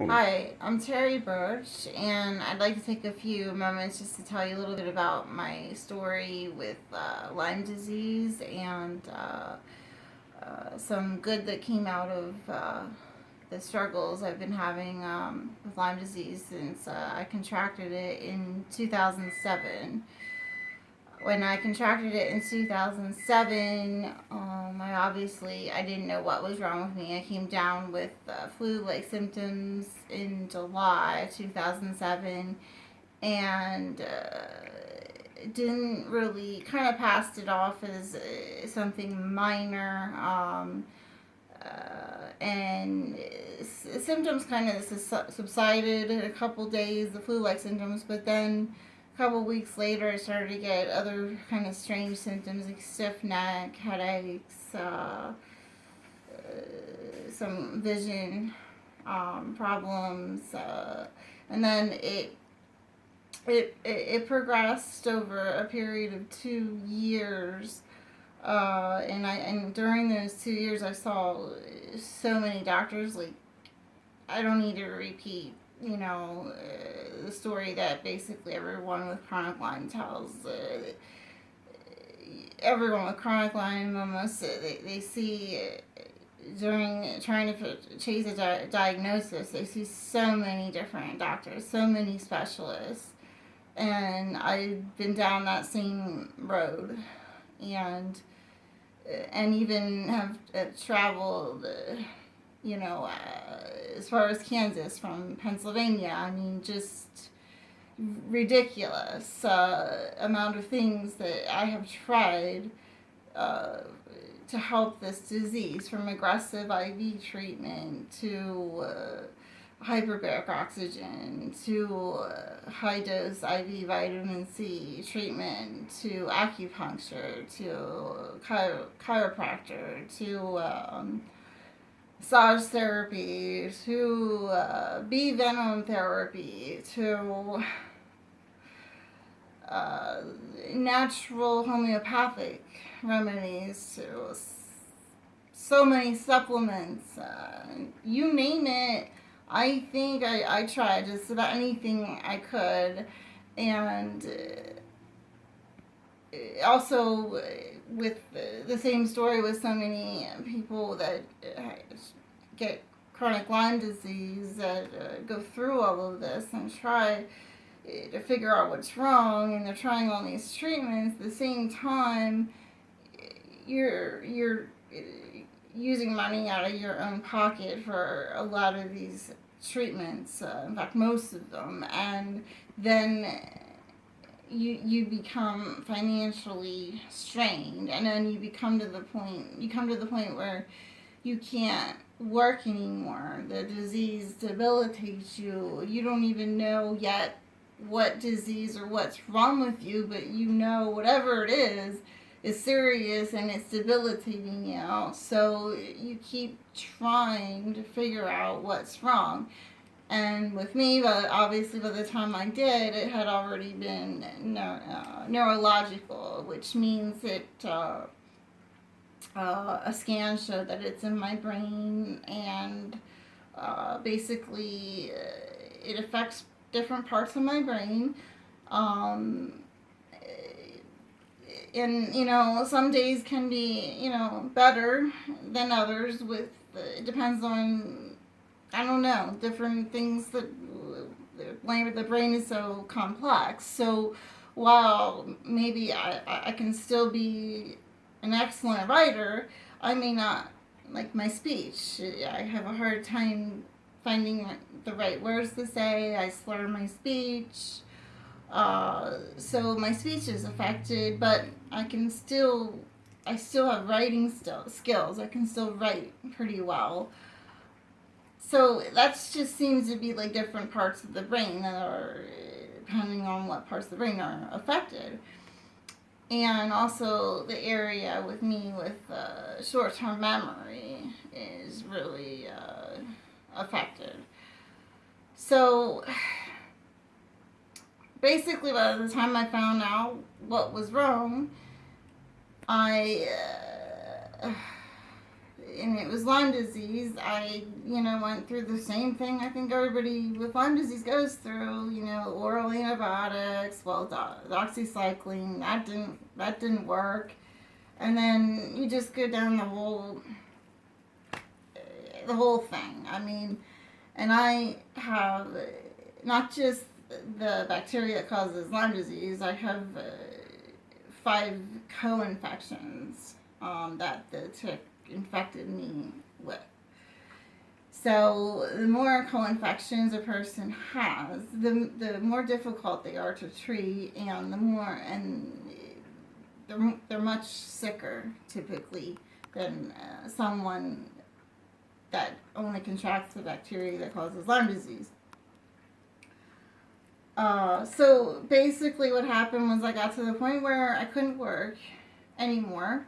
Hi, I'm Teri Birch, and I'd like to take a few moments just to tell you a little bit about my story with Lyme disease and some good that came out of the struggles I've been having with Lyme disease since I contracted it in 2007. When I contracted it in 2007, I didn't know what was wrong with me. I came down with flu-like symptoms in July 2007, and didn't really kind of passed it off as something minor. And symptoms kind of subsided in a couple days, the flu-like symptoms, but then a couple weeks later I started to get other kind of strange symptoms like stiff neck, headaches, some vision problems, and then it progressed over a period of 2 years. And during those 2 years, I saw so many doctors. Like, I don't need to repeat, the story that basically everyone with chronic Lyme tells. Everyone with chronic Lyme almost they see during trying to chase a diagnosis, they see so many different doctors, so many specialists, and I've been down that same road, and even have traveled, as far as Kansas from Pennsylvania. I mean, just ridiculous amount of things that I have tried to help this disease, from aggressive IV treatment to hyperbaric oxygen to high dose IV vitamin C treatment to acupuncture to chiropractor to massage therapy to bee venom therapy to natural homeopathic remedies to so many supplements. You name it, I think I tried just about anything I could. And also, with the same story with so many people that get chronic Lyme disease that go through all of this and try to figure out what's wrong, and they're trying all these treatments at the same time. You're using money out of your own pocket for a lot of these treatments, in fact most of them, and then you become financially strained, and then you come to the point where you can't work anymore. The disease debilitates you. You don't even know yet what disease or what's wrong with you, but whatever it is serious and it's debilitating you. So you keep trying to figure out what's wrong. And with me, but obviously by the time I did, it had already been neurological, which means it a scan showed that it's in my brain, and basically it affects different parts of my brain. And some days can be better than others. It depends on, I don't know, different things that the brain is so complex. So while maybe I can still be an excellent writer, I may not like my speech. I have a hard time finding the right words to say. I slur my speech. So my speech is affected, but I still have writing skills. I can still write pretty well. So that just seems to be like different parts of the brain that are, depending on what parts of the brain are affected. And also the area with me with short-term memory is really affected. So basically, by the time I found out what was wrong, I and it was Lyme disease, I, went through the same thing I think everybody with Lyme disease goes through, oral antibiotics, well, doxycycline, that didn't work. And then you just go down the whole thing. I mean, and I have not just the bacteria that causes Lyme disease, I have 5 co-infections that the tick infected me with. So the more co-infections a person has, the more difficult they are to treat, and they're much sicker typically than someone that only contracts the bacteria that causes Lyme disease. So basically what happened was I got to the point where I couldn't work anymore.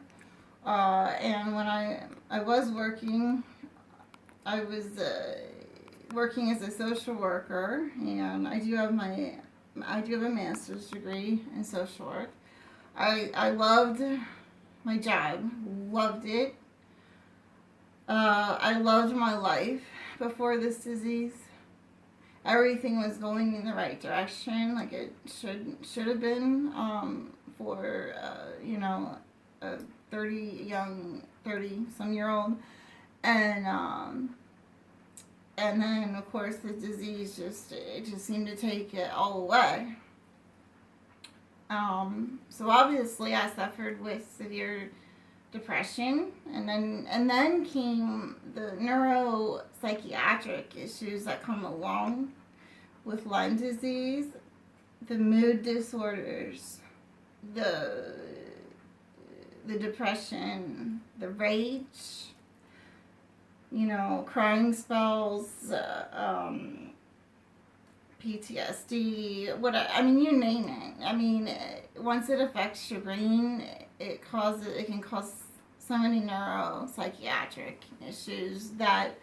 And when I was working, I was working as a social worker, and I do have a master's degree in social work. I loved my job, loved it. I loved my life before this disease. Everything was going in the right direction, like it should have been for a 30-some-year-old, and then of course the disease just seemed to take it all away. So obviously I suffered with severe depression, and then came the neuropsychiatric issues that come along with Lyme disease, the mood disorders, the depression, the rage, crying spells, PTSD, you name it. I mean, once it affects your brain, it can cause so many neuropsychiatric issues that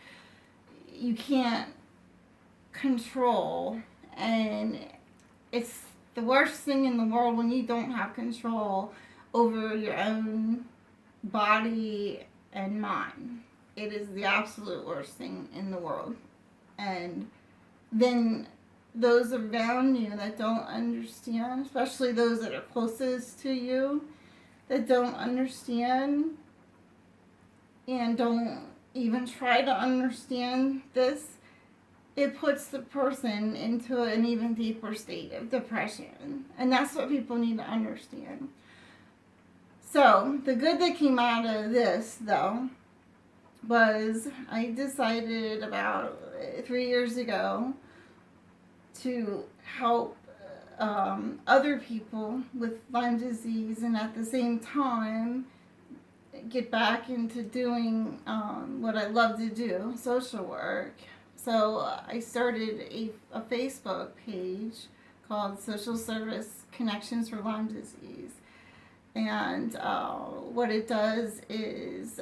you can't control, and it's the worst thing in the world when you don't have control over your own body and mind. It is the absolute worst thing in the world. And then those around you that don't understand, especially those that are closest to you, that don't understand and don't even try to understand this, it puts the person into an even deeper state of depression. And that's what people need to understand. So, the good that came out of this, though, was I decided about 3 years ago to help other people with Lyme disease, and at the same time get back into doing what I love to do, social work. So I started a Facebook page called Social Service Connections for Lyme Disease. And what it does is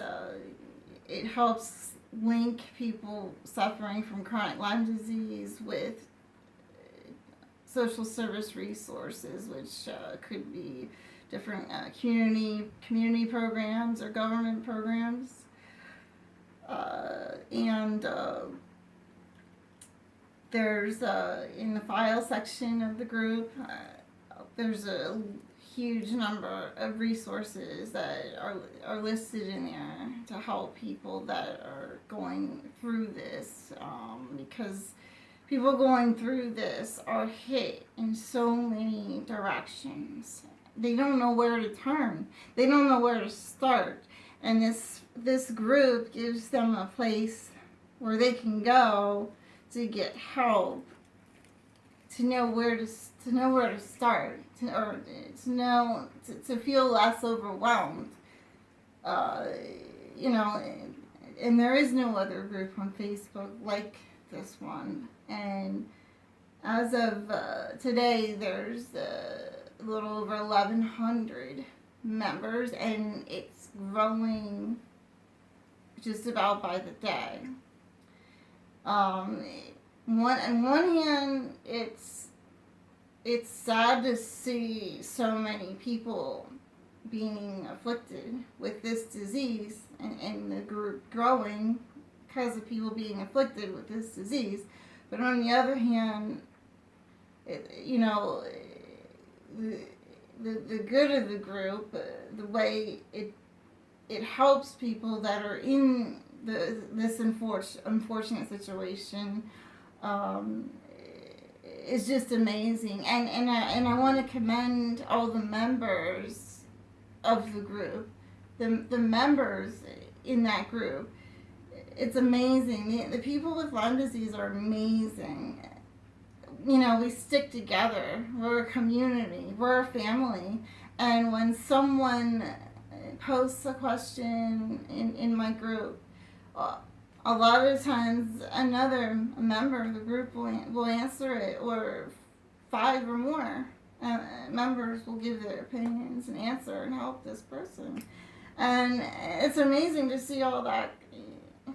it helps link people suffering from chronic Lyme disease with social service resources, which could be different community programs or government programs. And there's in the file section of the group, there's a huge number of resources that are listed in there to help people that are going through this, because people going through this are hit in so many directions. They don't know where to turn. They don't know where to start. And this group gives them a place where they can go to get help, to know where to start, to feel less overwhelmed. And there is no other group on Facebook like this one. And as of today, there's a little over 1,100 members, and it's growing just about by the day. On one hand, it's sad to see so many people being afflicted with this disease, and the group growing because of people being afflicted with this disease. But on the other hand, you know, the good of the group, the way it helps people that are in this unfortunate situation, is just amazing. And I want to commend all the members of the group, the members in that group. It's amazing. The people with Lyme disease are amazing. You know, we stick together. We're a community. We're a family. And when someone posts a question in my group, a lot of times another member of the group will answer it, or 5 or more members will give their opinions and answer and help this person. And it's amazing to see all that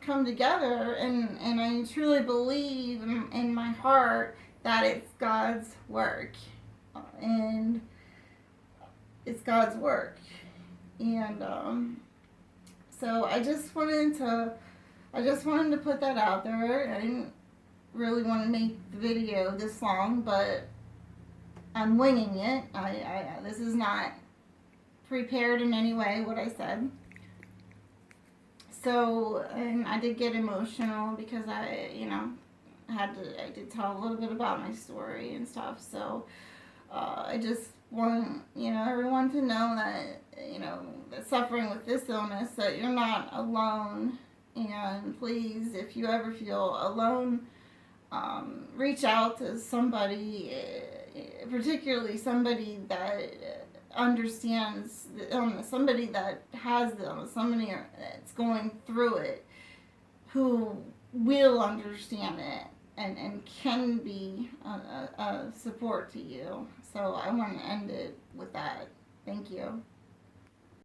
come together, and I truly believe in my heart that it's God's work, and it's God's work. And so I just wanted to put that out there. I didn't really want to make the video this long, but I'm winging it. This is not prepared in any way, what I said. So, and I did get emotional because I did tell a little bit about my story and stuff. So, I just want, everyone to know that, that suffering with this illness, that you're not alone. And please, if you ever feel alone, reach out to somebody, particularly somebody that understands the illness, somebody that has the illness, somebody that's going through it, who will understand it and can be a support to you. So I want to end it with that. Thank you.